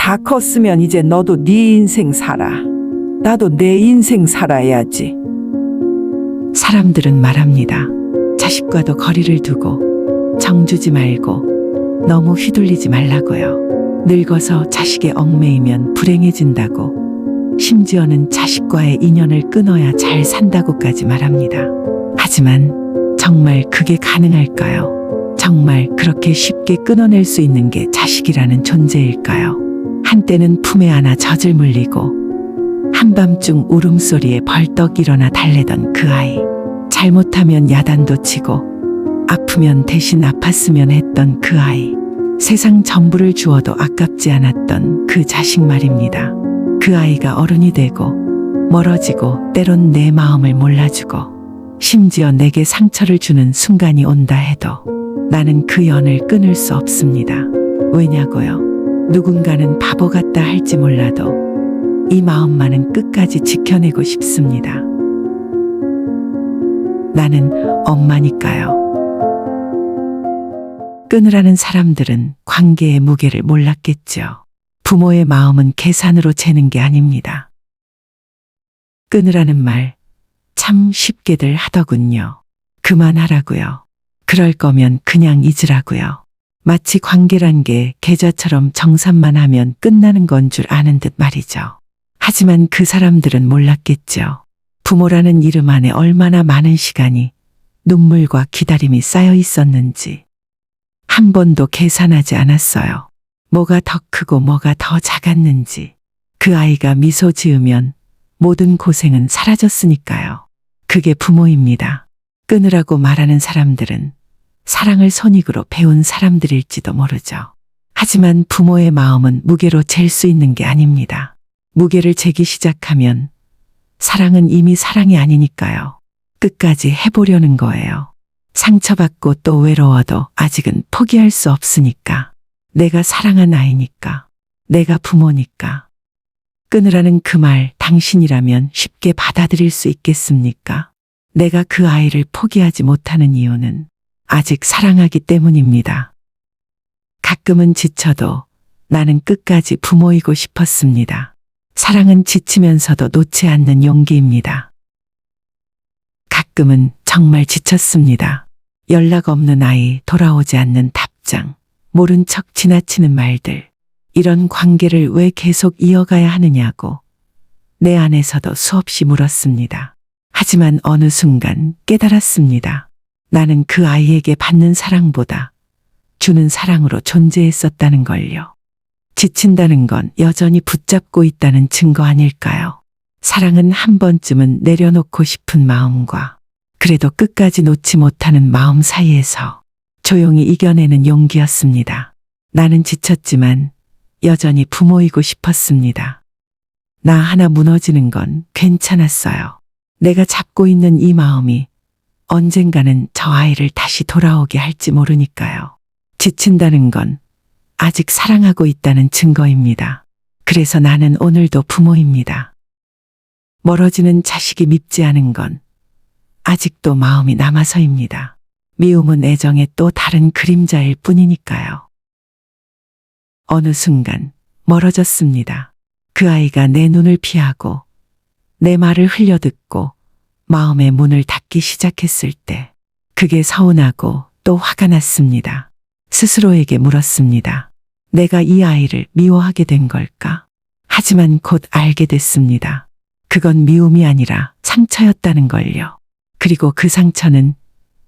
다 컸으면 이제 너도 네 인생 살아. 나도 내 인생 살아야지. 사람들은 말합니다. 자식과도 거리를 두고 정주지 말고 너무 휘둘리지 말라고요. 늙어서 자식에 얽매이면 불행해진다고, 심지어는 자식과의 인연을 끊어야 잘 산다고까지 말합니다. 하지만 정말 그게 가능할까요? 정말 그렇게 쉽게 끊어낼 수 있는 게 자식이라는 존재일까요? 한때는 품에 안아 젖을 물리고 한밤중 울음소리에 벌떡 일어나 달래던 그 아이. 잘못하면 야단도 치고 아프면 대신 아팠으면 했던 그 아이. 세상 전부를 주어도 아깝지 않았던 그 자식 말입니다. 그 아이가 어른이 되고 멀어지고 때론 내 마음을 몰라주고 심지어 내게 상처를 주는 순간이 온다 해도 나는 그 연을 끊을 수 없습니다. 왜냐고요? 누군가는 바보 같다 할지 몰라도 이 마음만은 끝까지 지켜내고 싶습니다. 나는 엄마니까요. 끊으라는 사람들은 관계의 무게를 몰랐겠죠. 부모의 마음은 계산으로 재는 게 아닙니다. 끊으라는 말 참 쉽게들 하더군요. 그만하라고요. 그럴 거면 그냥 잊으라고요. 마치 관계란 게 계좌처럼 정산만 하면 끝나는 건 줄 아는 듯 말이죠. 하지만 그 사람들은 몰랐겠죠. 부모라는 이름 안에 얼마나 많은 시간이, 눈물과 기다림이 쌓여 있었는지. 한 번도 계산하지 않았어요. 뭐가 더 크고 뭐가 더 작았는지. 그 아이가 미소 지으면 모든 고생은 사라졌으니까요. 그게 부모입니다. 끊으라고 말하는 사람들은 사랑을 손익으로 배운 사람들일지도 모르죠. 하지만 부모의 마음은 무게로 잴 수 있는 게 아닙니다. 무게를 재기 시작하면 사랑은 이미 사랑이 아니니까요. 끝까지 해보려는 거예요. 상처받고 또 외로워도 아직은 포기할 수 없으니까. 내가 사랑한 아이니까. 내가 부모니까. 끊으라는 그 말 당신이라면 쉽게 받아들일 수 있겠습니까? 내가 그 아이를 포기하지 못하는 이유는 아직 사랑하기 때문입니다. 가끔은 지쳐도 나는 끝까지 부모이고 싶었습니다. 사랑은 지치면서도 놓지 않는 용기입니다. 가끔은 정말 지쳤습니다. 연락 없는 아이, 돌아오지 않는 답장, 모른 척 지나치는 말들. 이런 관계를 왜 계속 이어가야 하느냐고 내 안에서도 수없이 물었습니다. 하지만 어느 순간 깨달았습니다. 나는 그 아이에게 받는 사랑보다 주는 사랑으로 존재했었다는 걸요. 지친다는 건 여전히 붙잡고 있다는 증거 아닐까요? 사랑은 한 번쯤은 내려놓고 싶은 마음과 그래도 끝까지 놓지 못하는 마음 사이에서 조용히 이겨내는 용기였습니다. 나는 지쳤지만 여전히 부모이고 싶었습니다. 나 하나 무너지는 건 괜찮았어요. 내가 잡고 있는 이 마음이 언젠가는 저 아이를 다시 돌아오게 할지 모르니까요. 지친다는 건 아직 사랑하고 있다는 증거입니다. 그래서 나는 오늘도 부모입니다. 멀어지는 자식이 밉지 않은 건 아직도 마음이 남아서입니다. 미움은 애정의 또 다른 그림자일 뿐이니까요. 어느 순간 멀어졌습니다. 그 아이가 내 눈을 피하고 내 말을 흘려듣고 마음의 문을 닫기 시작했을 때 그게 서운하고 또 화가 났습니다. 스스로에게 물었습니다. 내가 이 아이를 미워하게 된 걸까? 하지만 곧 알게 됐습니다. 그건 미움이 아니라 상처였다는 걸요. 그리고 그 상처는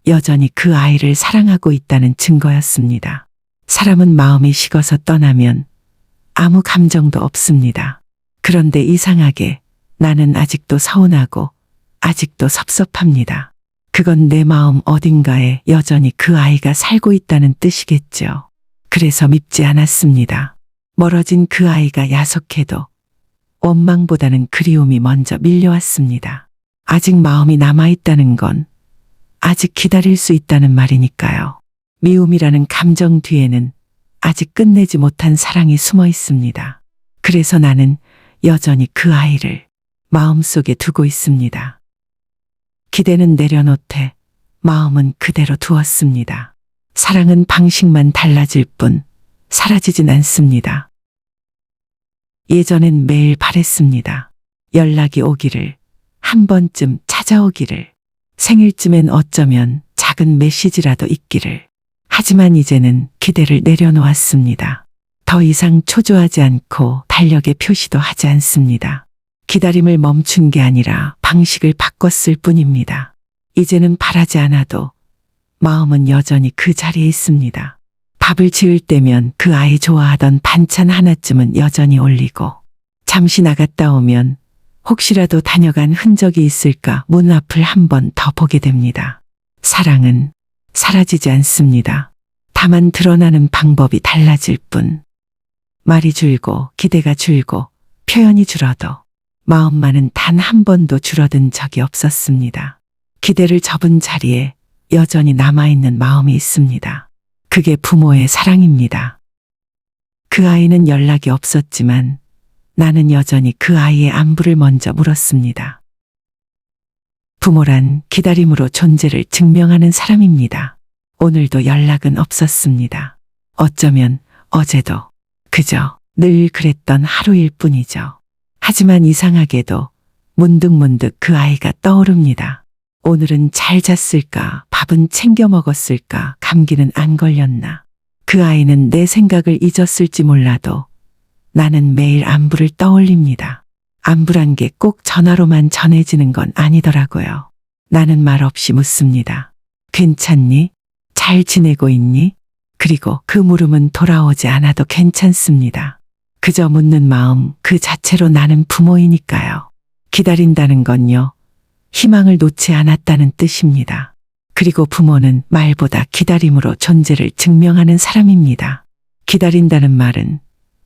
여전히 그 아이를 사랑하고 있다는 증거였습니다. 사람은 마음이 식어서 떠나면 아무 감정도 없습니다. 그런데 이상하게 나는 아직도 서운하고 아직도 섭섭합니다. 그건 내 마음 어딘가에 여전히 그 아이가 살고 있다는 뜻이겠죠. 그래서 밉지 않았습니다. 멀어진 그 아이가 야속해도 원망보다는 그리움이 먼저 밀려왔습니다. 아직 마음이 남아있다는 건 아직 기다릴 수 있다는 말이니까요. 미움이라는 감정 뒤에는 아직 끝내지 못한 사랑이 숨어 있습니다. 그래서 나는 여전히 그 아이를 마음속에 두고 있습니다. 기대는 내려놓되 마음은 그대로 두었습니다. 사랑은 방식만 달라질 뿐 사라지진 않습니다. 예전엔 매일 바랬습니다. 연락이 오기를, 한 번쯤 찾아오기를, 생일쯤엔 어쩌면 작은 메시지라도 있기를. 하지만 이제는 기대를 내려놓았습니다. 더 이상 초조하지 않고 달력에 표시도 하지 않습니다. 기다림을 멈춘 게 아니라 방식을 바꿨을 뿐입니다. 이제는 바라지 않아도 마음은 여전히 그 자리에 있습니다. 밥을 지을 때면 그 아이 좋아하던 반찬 하나쯤은 여전히 올리고, 잠시 나갔다 오면 혹시라도 다녀간 흔적이 있을까 문 앞을 한 번 더 보게 됩니다. 사랑은 사라지지 않습니다. 다만 드러나는 방법이 달라질 뿐. 말이 줄고 기대가 줄고 표현이 줄어도 마음만은 단 한 번도 줄어든 적이 없었습니다. 기대를 접은 자리에 여전히 남아있는 마음이 있습니다. 그게 부모의 사랑입니다. 그 아이는 연락이 없었지만 나는 여전히 그 아이의 안부를 먼저 물었습니다. 부모란 기다림으로 존재를 증명하는 사람입니다. 오늘도 연락은 없었습니다. 어쩌면 어제도 그저 늘 그랬던 하루일 뿐이죠. 하지만 이상하게도 문득문득 그 아이가 떠오릅니다. 오늘은 잘 잤을까? 밥은 챙겨 먹었을까? 감기는 안 걸렸나? 그 아이는 내 생각을 잊었을지 몰라도 나는 매일 안부를 떠올립니다. 안부란 게 꼭 전화로만 전해지는 건 아니더라고요. 나는 말 없이 묻습니다. 괜찮니? 잘 지내고 있니? 그리고 그 물음은 돌아오지 않아도 괜찮습니다. 그저 묻는 마음 그 자체로 나는 부모이니까요. 기다린다는 건요, 희망을 놓지 않았다는 뜻입니다. 그리고 부모는 말보다 기다림으로 존재를 증명하는 사람입니다. 기다린다는 말은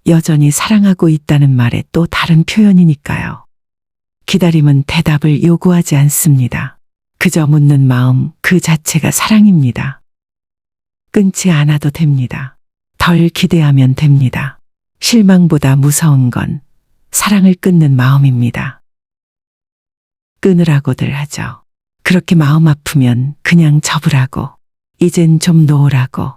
여전히 사랑하고 있다는 말의 또 다른 표현이니까요. 기다림은 대답을 요구하지 않습니다. 그저 묻는 마음 그 자체가 사랑입니다. 끊지 않아도 됩니다. 덜 기대하면 됩니다. 실망보다 무서운 건 사랑을 끊는 마음입니다. 끊으라고들 하죠. 그렇게 마음 아프면 그냥 접으라고, 이젠 좀 놓으라고.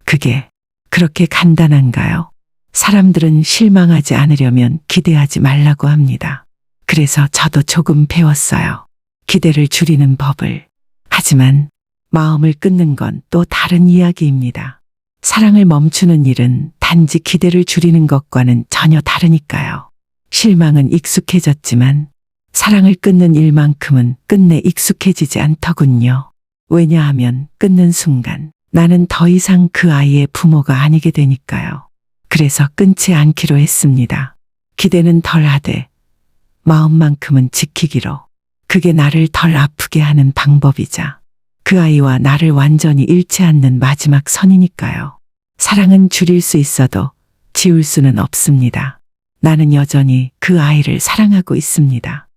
그게 그렇게 간단한가요? 사람들은 실망하지 않으려면 기대하지 말라고 합니다. 그래서 저도 조금 배웠어요. 기대를 줄이는 법을. 하지만 마음을 끊는 건 또 다른 이야기입니다. 사랑을 멈추는 일은 단지 기대를 줄이는 것과는 전혀 다르니까요. 실망은 익숙해졌지만 사랑을 끊는 일만큼은 끝내 익숙해지지 않더군요. 왜냐하면 끊는 순간 나는 더 이상 그 아이의 부모가 아니게 되니까요. 그래서 끊지 않기로 했습니다. 기대는 덜 하되 마음만큼은 지키기로. 그게 나를 덜 아프게 하는 방법이자 그 아이와 나를 완전히 잃지 않는 마지막 선이니까요. 사랑은 줄일 수 있어도 지울 수는 없습니다. 나는 여전히 그 아이를 사랑하고 있습니다.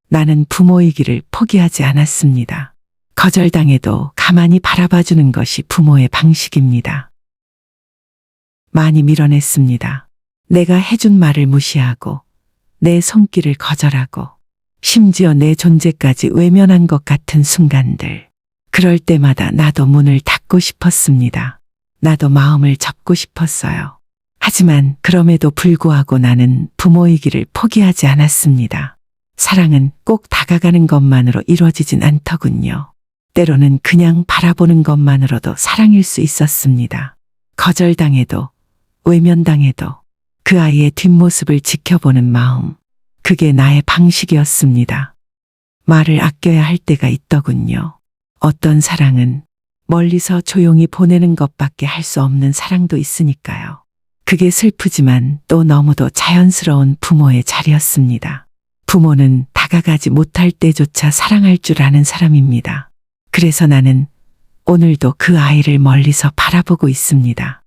나는 부모이기를 포기하지 않았습니다. 거절당해도 가만히 바라봐주는 것이 부모의 방식입니다. 많이 밀어냈습니다. 내가 해준 말을 무시하고 내 손길을 거절하고 심지어 내 존재까지 외면한 것 같은 순간들. 그럴 때마다 나도 문을 닫고 싶었습니다. 나도 마음을 접고 싶었어요. 하지만 그럼에도 불구하고 나는 부모이기를 포기하지 않았습니다. 사랑은 꼭 다가가는 것만으로 이루어지진 않더군요. 때로는 그냥 바라보는 것만으로도 사랑일 수 있었습니다. 거절당해도 외면당해도 그 아이의 뒷모습을 지켜보는 마음. 그게 나의 방식이었습니다. 말을 아껴야 할 때가 있더군요. 어떤 사랑은 멀리서 조용히 보내는 것밖에 할 수 없는 사랑도 있으니까요. 그게 슬프지만 또 너무도 자연스러운 부모의 자리였습니다. 부모는 다가가지 못할 때조차 사랑할 줄 아는 사람입니다. 그래서 나는 오늘도 그 아이를 멀리서 바라보고 있습니다.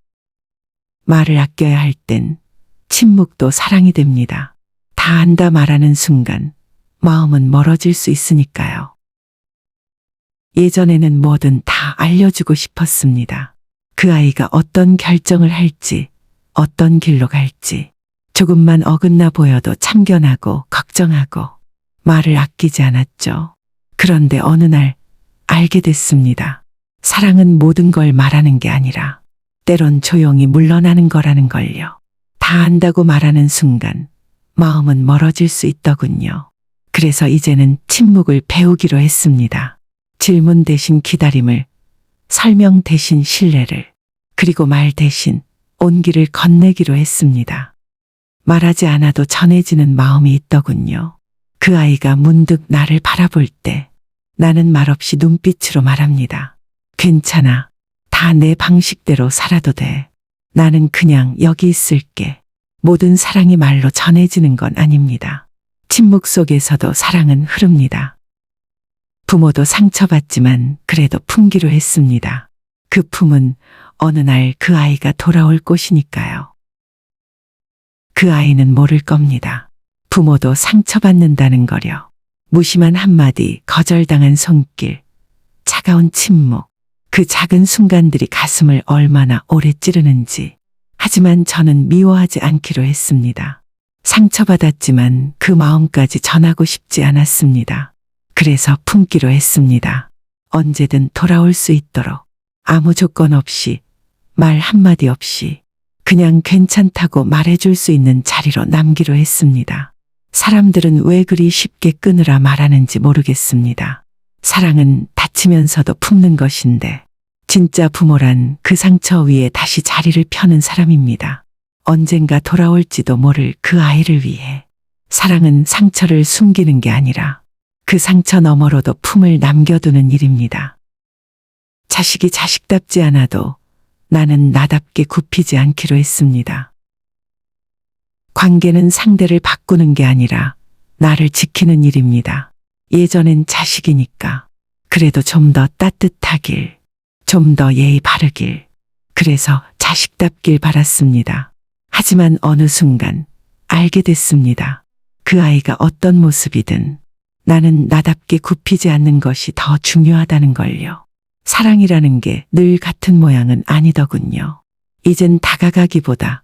말을 아껴야 할 땐 침묵도 사랑이 됩니다. 다 안다 말하는 순간 마음은 멀어질 수 있으니까요. 예전에는 뭐든 다 알려주고 싶었습니다. 그 아이가 어떤 결정을 할지, 어떤 길로 갈지, 조금만 어긋나 보여도 참견하고 걱정하고 말을 아끼지 않았죠. 그런데 어느 날 알게 됐습니다. 사랑은 모든 걸 말하는 게 아니라 때론 조용히 물러나는 거라는 걸요. 다 안다고 말하는 순간 마음은 멀어질 수 있더군요. 그래서 이제는 침묵을 배우기로 했습니다. 질문 대신 기다림을, 설명 대신 신뢰를, 그리고 말 대신 온기를 건네기로 했습니다. 말하지 않아도 전해지는 마음이 있더군요. 그 아이가 문득 나를 바라볼 때 나는 말없이 눈빛으로 말합니다. 괜찮아. 다 내 방식대로 살아도 돼. 나는 그냥 여기 있을게. 모든 사랑이 말로 전해지는 건 아닙니다. 침묵 속에서도 사랑은 흐릅니다. 부모도 상처받지만 그래도 품기로 했습니다. 그 품은 어느 날 그 아이가 돌아올 것이니까요. 그 아이는 모를 겁니다. 부모도 상처받는다는 거려. 무심한 한마디, 거절당한 손길, 차가운 침묵, 그 작은 순간들이 가슴을 얼마나 오래 찌르는지. 하지만 저는 미워하지 않기로 했습니다. 상처받았지만 그 마음까지 전하고 싶지 않았습니다. 그래서 품기로 했습니다. 언제든 돌아올 수 있도록. 아무 조건 없이, 말 한마디 없이, 그냥 괜찮다고 말해줄 수 있는 자리로 남기로 했습니다. 사람들은 왜 그리 쉽게 끊으라 말하는지 모르겠습니다. 사랑은 다치면서도 품는 것인데, 진짜 부모란 그 상처 위에 다시 자리를 펴는 사람입니다. 언젠가 돌아올지도 모를 그 아이를 위해. 사랑은 상처를 숨기는 게 아니라 그 상처 너머로도 품을 남겨두는 일입니다. 자식이 자식답지 않아도 나는 나답게 굽히지 않기로 했습니다. 관계는 상대를 바꾸는 게 아니라 나를 지키는 일입니다. 예전엔 자식이니까 그래도 좀 더 따뜻하길, 좀 더 예의 바르길, 그래서 자식답길 바랐습니다. 하지만 어느 순간 알게 됐습니다. 그 아이가 어떤 모습이든 나는 나답게 굽히지 않는 것이 더 중요하다는 걸요. 사랑이라는 게 늘 같은 모양은 아니더군요. 이젠 다가가기보다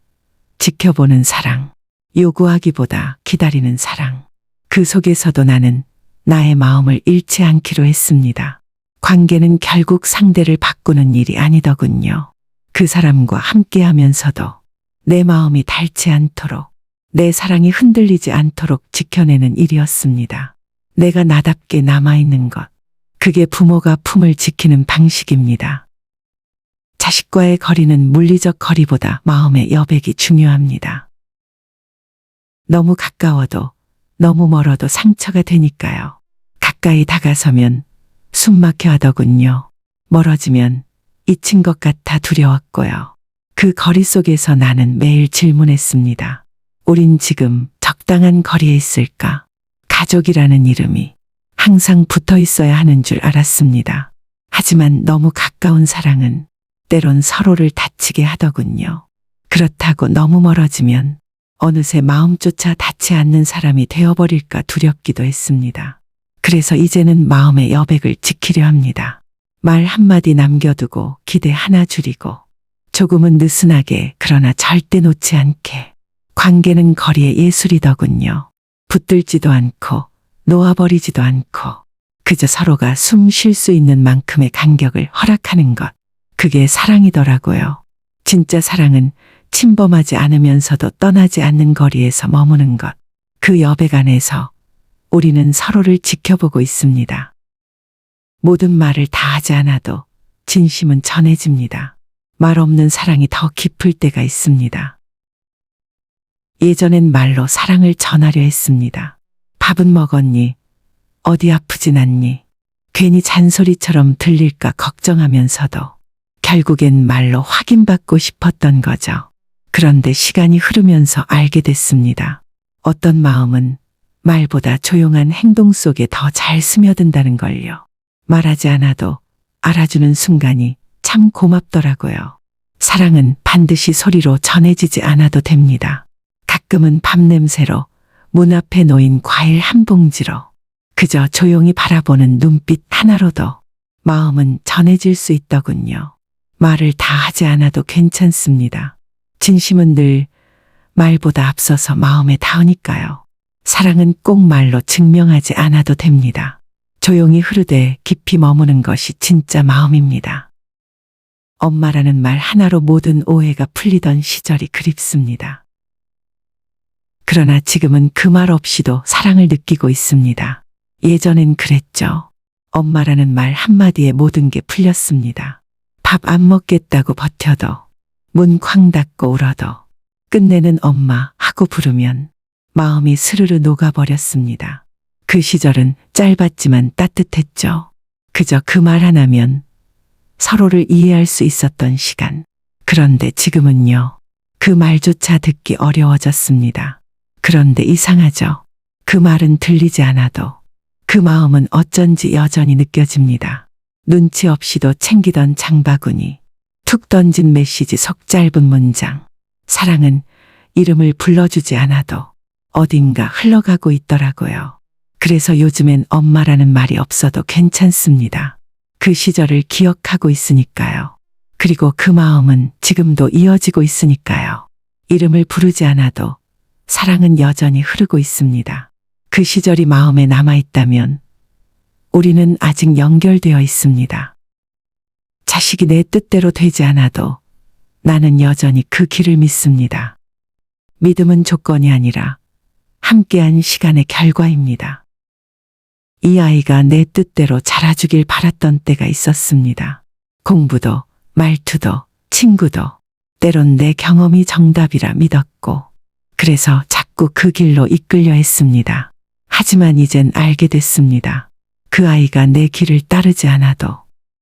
지켜보는 사랑, 요구하기보다 기다리는 사랑. 그 속에서도 나는 나의 마음을 잃지 않기로 했습니다. 관계는 결국 상대를 바꾸는 일이 아니더군요. 그 사람과 함께 하면서도 내 마음이 닳지 않도록, 내 사랑이 흔들리지 않도록 지켜내는 일이었습니다. 내가 나답게 남아있는 것, 그게 부모가 품을 지키는 방식입니다. 자식과의 거리는 물리적 거리보다 마음의 여백이 중요합니다. 너무 가까워도 너무 멀어도 상처가 되니까요. 가까이 다가서면 숨 막혀 하더군요. 멀어지면 잊힌 것 같아 두려웠고요. 그 거리 속에서 나는 매일 질문했습니다. 우린 지금 적당한 거리에 있을까? 가족이라는 이름이 항상 붙어 있어야 하는 줄 알았습니다. 하지만 너무 가까운 사랑은 때론 서로를 다치게 하더군요. 그렇다고 너무 멀어지면 어느새 마음조차 닿지 않는 사람이 되어버릴까 두렵기도 했습니다. 그래서 이제는 마음의 여백을 지키려 합니다. 말 한마디 남겨두고 기대 하나 줄이고 조금은 느슨하게 그러나 절대 놓지 않게. 관계는 거리의 예술이더군요. 붙들지도 않고 놓아버리지도 않고 그저 서로가 숨 쉴 수 있는 만큼의 간격을 허락하는 것. 그게 사랑이더라고요. 진짜 사랑은 침범하지 않으면서도 떠나지 않는 거리에서 머무는 것. 그 여백 안에서 우리는 서로를 지켜보고 있습니다. 모든 말을 다 하지 않아도 진심은 전해집니다. 말 없는 사랑이 더 깊을 때가 있습니다. 예전엔 말로 사랑을 전하려 했습니다. 밥은 먹었니? 어디 아프진 않니? 괜히 잔소리처럼 들릴까 걱정하면서도 결국엔 말로 확인받고 싶었던 거죠. 그런데 시간이 흐르면서 알게 됐습니다. 어떤 마음은 말보다 조용한 행동 속에 더 잘 스며든다는 걸요. 말하지 않아도 알아주는 순간이 참 고맙더라고요. 사랑은 반드시 소리로 전해지지 않아도 됩니다. 가끔은 밤 냄새로, 문 앞에 놓인 과일 한 봉지로, 그저 조용히 바라보는 눈빛 하나로도 마음은 전해질 수 있더군요. 말을 다 하지 않아도 괜찮습니다. 진심은 늘 말보다 앞서서 마음에 닿으니까요. 사랑은 꼭 말로 증명하지 않아도 됩니다. 조용히 흐르되 깊이 머무는 것이 진짜 마음입니다. 엄마라는 말 하나로 모든 오해가 풀리던 시절이 그립습니다. 그러나 지금은 그 말 없이도 사랑을 느끼고 있습니다. 예전엔 그랬죠. 엄마라는 말 한마디에 모든 게 풀렸습니다. 밥 안 먹겠다고 버텨도, 문 쾅 닫고 울어도, 끝내는 엄마 하고 부르면 마음이 스르르 녹아버렸습니다. 그 시절은 짧았지만 따뜻했죠. 그저 그 말 하나면 서로를 이해할 수 있었던 시간. 그런데 지금은요. 그 말조차 듣기 어려워졌습니다. 그런데 이상하죠. 그 말은 들리지 않아도 그 마음은 어쩐지 여전히 느껴집니다. 눈치 없이도 챙기던 장바구니, 툭 던진 메시지 속 짧은 문장. 사랑은 이름을 불러주지 않아도 어딘가 흘러가고 있더라고요. 그래서 요즘엔 엄마라는 말이 없어도 괜찮습니다. 그 시절을 기억하고 있으니까요. 그리고 그 마음은 지금도 이어지고 있으니까요. 이름을 부르지 않아도 사랑은 여전히 흐르고 있습니다. 그 시절이 마음에 남아있다면 우리는 아직 연결되어 있습니다. 자식이 내 뜻대로 되지 않아도 나는 여전히 그 길을 믿습니다. 믿음은 조건이 아니라 함께한 시간의 결과입니다. 이 아이가 내 뜻대로 자라주길 바랐던 때가 있었습니다. 공부도, 말투도, 친구도, 때론 내 경험이 정답이라 믿었고, 그래서 자꾸 그 길로 이끌려 했습니다. 하지만 이젠 알게 됐습니다. 그 아이가 내 길을 따르지 않아도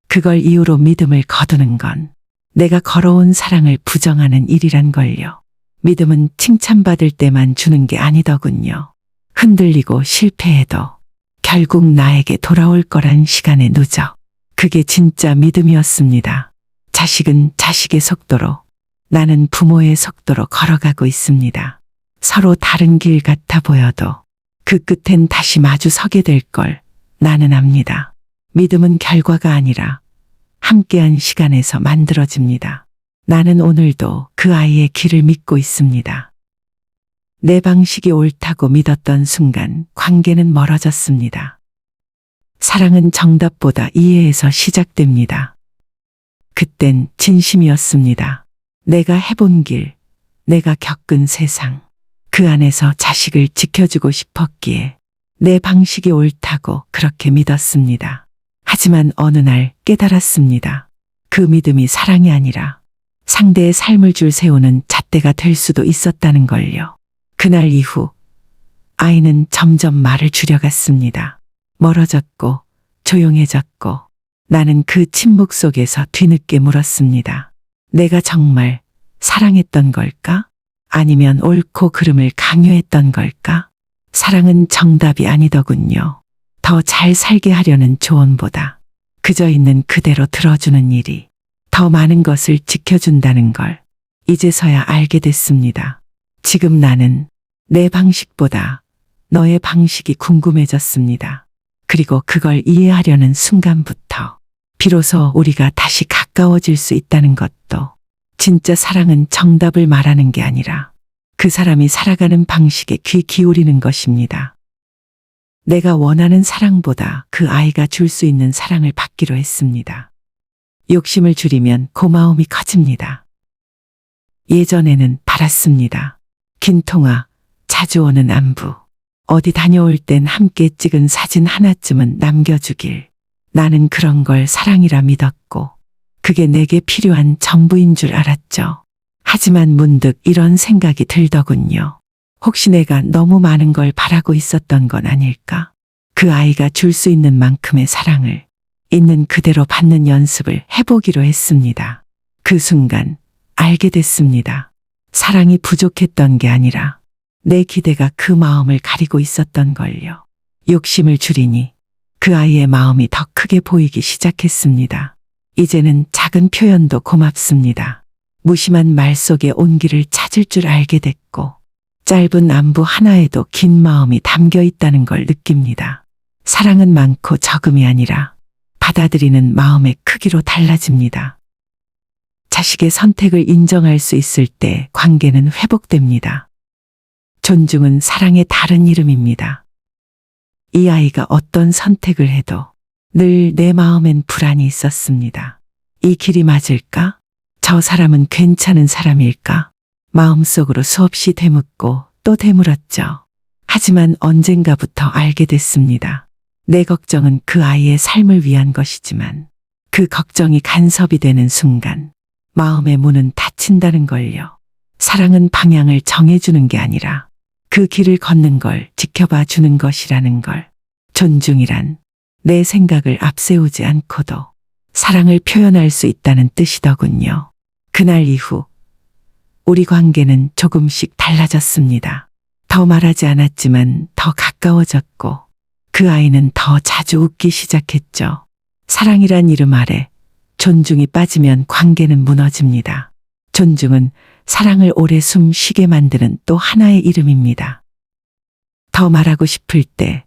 그걸 이유로 믿음을 거두는 건 내가 걸어온 사랑을 부정하는 일이란 걸요. 믿음은 칭찬받을 때만 주는 게 아니더군요. 흔들리고 실패해도 결국 나에게 돌아올 거란 시간의 누적. 그게 진짜 믿음이었습니다. 자식은 자식의 속도로, 나는 부모의 속도로 걸어가고 있습니다. 서로 다른 길 같아 보여도 그 끝엔 다시 마주 서게 될 걸 나는 압니다. 믿음은 결과가 아니라 함께한 시간에서 만들어집니다. 나는 오늘도 그 아이의 길을 믿고 있습니다. 내 방식이 옳다고 믿었던 순간 관계는 멀어졌습니다. 사랑은 정답보다 이해에서 시작됩니다. 그땐 진심이었습니다. 내가 해본 길, 내가 겪은 세상, 그 안에서 자식을 지켜주고 싶었기에 내 방식이 옳다고 그렇게 믿었습니다. 하지만 어느 날 깨달았습니다. 그 믿음이 사랑이 아니라 상대의 삶을 줄 세우는 잣대가 될 수도 있었다는 걸요. 그날 이후 아이는 점점 말을 줄여갔습니다. 멀어졌고 조용해졌고 나는 그 침묵 속에서 뒤늦게 물었습니다. 내가 정말 사랑했던 걸까? 아니면 옳고 그름을 강요했던 걸까? 사랑은 정답이 아니더군요. 더 잘 살게 하려는 조언보다 그저 있는 그대로 들어주는 일이 더 많은 것을 지켜준다는 걸 이제서야 알게 됐습니다. 지금 나는 내 방식보다 너의 방식이 궁금해졌습니다. 그리고 그걸 이해하려는 순간부터 비로소 우리가 다시 가까워질 수 있다는 것도 진짜 사랑은 정답을 말하는 게 아니라 그 사람이 살아가는 방식에 귀 기울이는 것입니다. 내가 원하는 사랑보다 그 아이가 줄 수 있는 사랑을 받기로 했습니다. 욕심을 줄이면 고마움이 커집니다. 예전에는 바랐습니다. 긴 통화, 자주 오는 안부, 어디 다녀올 땐 함께 찍은 사진 하나쯤은 남겨주길. 나는 그런 걸 사랑이라 믿었고 그게 내게 필요한 전부인 줄 알았죠. 하지만 문득 이런 생각이 들더군요. 혹시 내가 너무 많은 걸 바라고 있었던 건 아닐까? 그 아이가 줄 수 있는 만큼의 사랑을 있는 그대로 받는 연습을 해보기로 했습니다. 그 순간 알게 됐습니다. 사랑이 부족했던 게 아니라 내 기대가 그 마음을 가리고 있었던 걸요. 욕심을 줄이니 그 아이의 마음이 더 크게 보이기 시작했습니다. 이제는 작은 표현도 고맙습니다. 무심한 말 속에 온기를 찾을 줄 알게 됐고 짧은 안부 하나에도 긴 마음이 담겨 있다는 걸 느낍니다. 사랑은 많고 적음이 아니라 받아들이는 마음의 크기로 달라집니다. 자식의 선택을 인정할 수 있을 때 관계는 회복됩니다. 존중은 사랑의 다른 이름입니다. 이 아이가 어떤 선택을 해도 늘 내 마음엔 불안이 있었습니다. 이 길이 맞을까? 저 사람은 괜찮은 사람일까? 마음속으로 수없이 되묻고 또 되물었죠. 하지만 언젠가부터 알게 됐습니다. 내 걱정은 그 아이의 삶을 위한 것이지만 그 걱정이 간섭이 되는 순간 마음의 문은 닫힌다는 걸요. 사랑은 방향을 정해주는 게 아니라 그 길을 걷는 걸 지켜봐 주는 것이라는 걸. 존중이란 내 생각을 앞세우지 않고도 사랑을 표현할 수 있다는 뜻이더군요. 그날 이후 우리 관계는 조금씩 달라졌습니다. 더 말하지 않았지만 더 가까워졌고 그 아이는 더 자주 웃기 시작했죠. 사랑이란 이름 아래 존중이 빠지면 관계는 무너집니다. 존중은 사랑을 오래 숨 쉬게 만드는 또 하나의 이름입니다. 더 말하고 싶을 때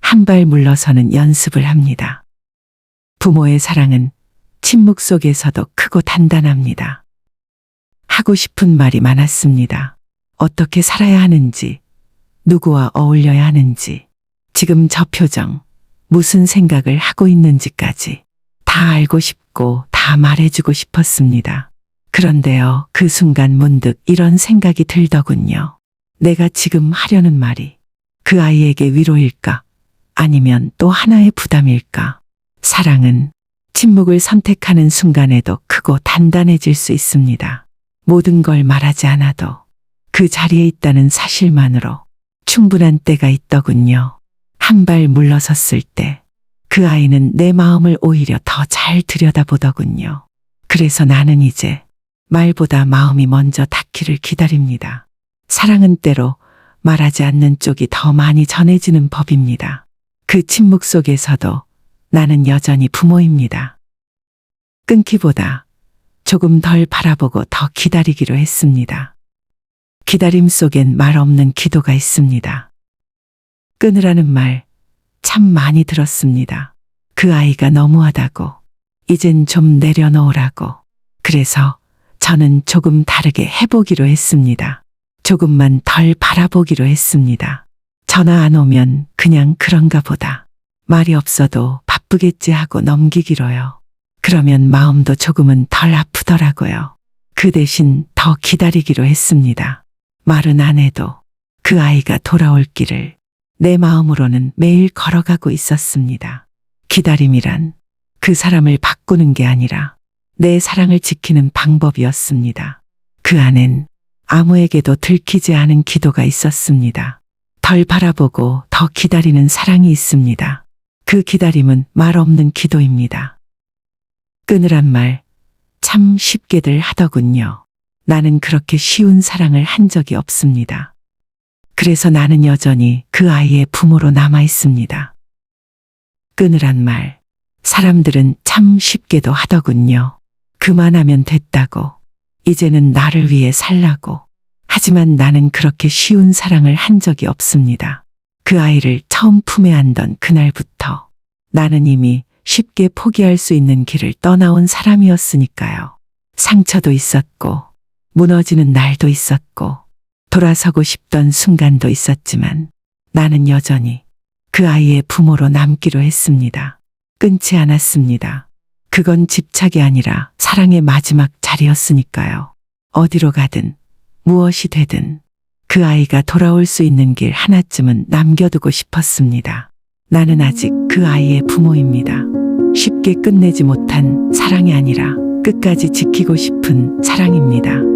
한 발 물러서는 연습을 합니다. 부모의 사랑은 침묵 속에서도 크고 단단합니다. 하고 싶은 말이 많았습니다. 어떻게 살아야 하는지, 누구와 어울려야 하는지, 지금 저 표정, 무슨 생각을 하고 있는지까지 다 알고 싶고 다 말해주고 싶었습니다. 그런데요, 그 순간 문득 이런 생각이 들더군요. 내가 지금 하려는 말이 그 아이에게 위로일까? 아니면 또 하나의 부담일까? 사랑은 침묵을 선택하는 순간에도 크고 단단해질 수 있습니다. 모든 걸 말하지 않아도 그 자리에 있다는 사실만으로 충분한 때가 있더군요. 한 발 물러섰을 때 그 아이는 내 마음을 오히려 더 잘 들여다보더군요. 그래서 나는 이제 말보다 마음이 먼저 닿기를 기다립니다. 사랑은 때로 말하지 않는 쪽이 더 많이 전해지는 법입니다. 그 침묵 속에서도 나는 여전히 부모입니다. 끊기보다 조금 덜 바라보고 더 기다리기로 했습니다. 기다림 속엔 말 없는 기도가 있습니다. 끊으라는 말 참 많이 들었습니다. 그 아이가 너무하다고, 이젠 좀 내려놓으라고. 그래서 저는 조금 다르게 해보기로 했습니다. 조금만 덜 바라보기로 했습니다. 전화 안 오면 그냥 그런가 보다. 말이 없어도 바쁘겠지 하고 넘기기로요. 그러면 마음도 조금은 덜 아프더라고요. 그 대신 더 기다리기로 했습니다. 말은 안 해도 그 아이가 돌아올 길을 내 마음으로는 매일 걸어가고 있었습니다. 기다림이란 그 사람을 바꾸는 게 아니라 내 사랑을 지키는 방법이었습니다. 그 안엔 아무에게도 들키지 않은 기도가 있었습니다. 덜 바라보고 더 기다리는 사랑이 있습니다. 그 기다림은 말 없는 기도입니다. 끊으란 말 참 쉽게들 하더군요. 나는 그렇게 쉬운 사랑을 한 적이 없습니다. 그래서 나는 여전히 그 아이의 부모로 남아 있습니다. 끊으란 말, 사람들은 참 쉽게도 하더군요. 그만하면 됐다고, 이제는 나를 위해 살라고. 하지만 나는 그렇게 쉬운 사랑을 한 적이 없습니다. 그 아이를 처음 품에 안던 그날부터 나는 이미 쉽게 포기할 수 있는 길을 떠나온 사람이었으니까요. 상처도 있었고, 무너지는 날도 있었고, 돌아서고 싶던 순간도 있었지만 나는 여전히 그 아이의 부모로 남기로 했습니다. 끊지 않았습니다. 그건 집착이 아니라 사랑의 마지막 자리였으니까요. 어디로 가든 무엇이 되든 그 아이가 돌아올 수 있는 길 하나쯤은 남겨두고 싶었습니다. 나는 아직 그 아이의 부모입니다. 쉽게 끝내지 못한 사랑이 아니라 끝까지 지키고 싶은 사랑입니다.